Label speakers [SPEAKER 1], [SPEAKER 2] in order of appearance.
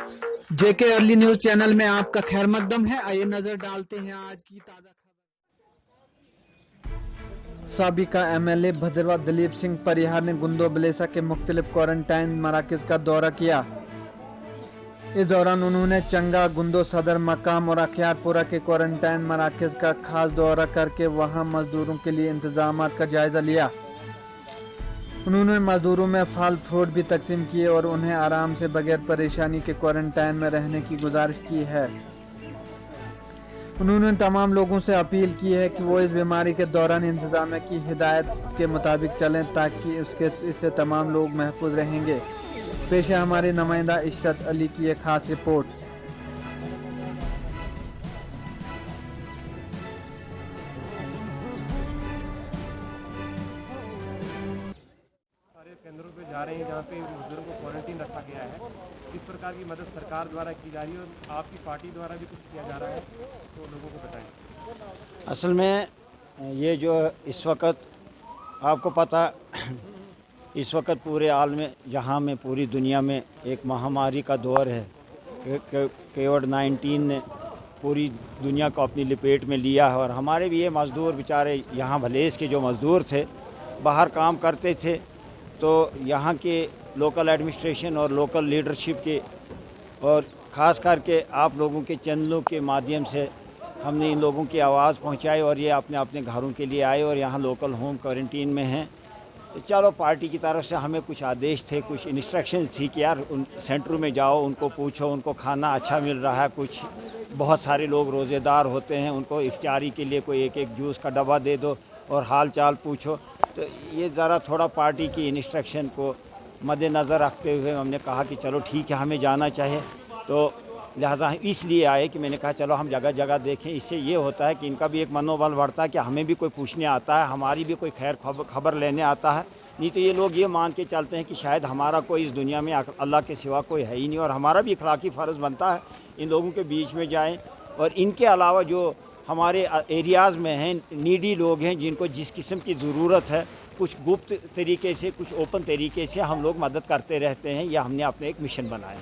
[SPEAKER 1] जेके early news channel में आपका खैर मकदम है। आइए नजर डालते हैं आज की ताजा खबर। साबिका एमएलए भद्रवा दलीप सिंह परिहार ने गुंदो बलेसा के मुख्तलिफ क्वारंटाइन मराकज का दौरा किया। इस दौरान उन्होंने चंगा, गुंदो सदर मकाम और अखियारपुरा के क्वारंटाइन मराकज का खास दौरा करके वहां मजदूरों के लिए इंतजाम का जायजा लिया। उन्होंने मजदूरों में फल फ्रूट भी तकसीम किए और उन्हें आराम से बगैर परेशानी के क्वारंटाइन में रहने की गुजारिश की है। उन्होंने तमाम लोगों से अपील की है कि वो इस बीमारी के दौरान इंतजामिया की हिदायत के मुताबिक चलें ताकि इससे तमाम लोग महफूज रहेंगे। पेश है हमारे नुमाइंदा इशरत अली की एक खास रिपोर्ट।
[SPEAKER 2] सारे केंद्रों पे जा रहे हैं जहाँ पे बुजुर्गों को क्वारंटीन रखा गया है। किस प्रकार की मदद सरकार द्वारा की जा रही है और आपकी पार्टी द्वारा भी कुछ किया जा रहा है, तो लोगों को बताएं।
[SPEAKER 3] असल में ये जो इस वक्त आपको पता इस वक्त पूरे आलम में जहाँ में पूरी दुनिया में एक महामारी का दौर है। कोविड-19 ने पूरी दुनिया को अपनी लपेट में लिया है और हमारे भी ये मज़दूर बेचारे यहाँ भलेस के जो मज़दूर थे बाहर काम करते थे, तो यहाँ के लोकल एडमिनिस्ट्रेशन और लोकल लीडरशिप के और ख़ास करके आप लोगों के चैनलों के माध्यम से हमने इन लोगों की आवाज़ पहुँचाई और ये अपने अपने घरों के लिए आए और यहाँ लोकल होम क्वारंटीन में हैं। चलो पार्टी की तरफ से हमें कुछ आदेश थे, कुछ इंस्ट्रक्शंस थी कि यार उन सेंटरों में जाओ, उनको पूछो, उनको खाना अच्छा मिल रहा है। कुछ बहुत सारे लोग रोज़ेदार होते हैं, उनको इफ्तारी के लिए कोई एक एक जूस का डब्बा दे दो और हाल चाल पूछो। तो ये ज़रा थोड़ा पार्टी की इंस्ट्रक्शन को मद्देनज़र रखते हुए हमने कहा कि चलो ठीक है हमें जाना चाहिए। तो लिहाजा इसलिए आए कि मैंने कहा चलो हम जगह जगह देखें। इससे ये होता है कि इनका भी एक मनोबल बढ़ता है कि हमें भी कोई पूछने आता है, हमारी भी कोई खैर खबर लेने आता है। नहीं तो ये लोग ये मान के चलते हैं कि शायद हमारा कोई इस दुनिया में अल्लाह के सिवा कोई है ही नहीं और हमारा भी इखलाकी फ़र्ज़ बनता है इन लोगों के बीच में जाएँ। और इनके अलावा जो हमारे एरियाज़ में हैं नीडी लोग हैं जिनको जिस किस्म की ज़रूरत है, कुछ गुप्त तरीके से कुछ ओपन तरीके से हम लोग मदद करते रहते हैं। यह हमने अपने एक मिशन बनाया।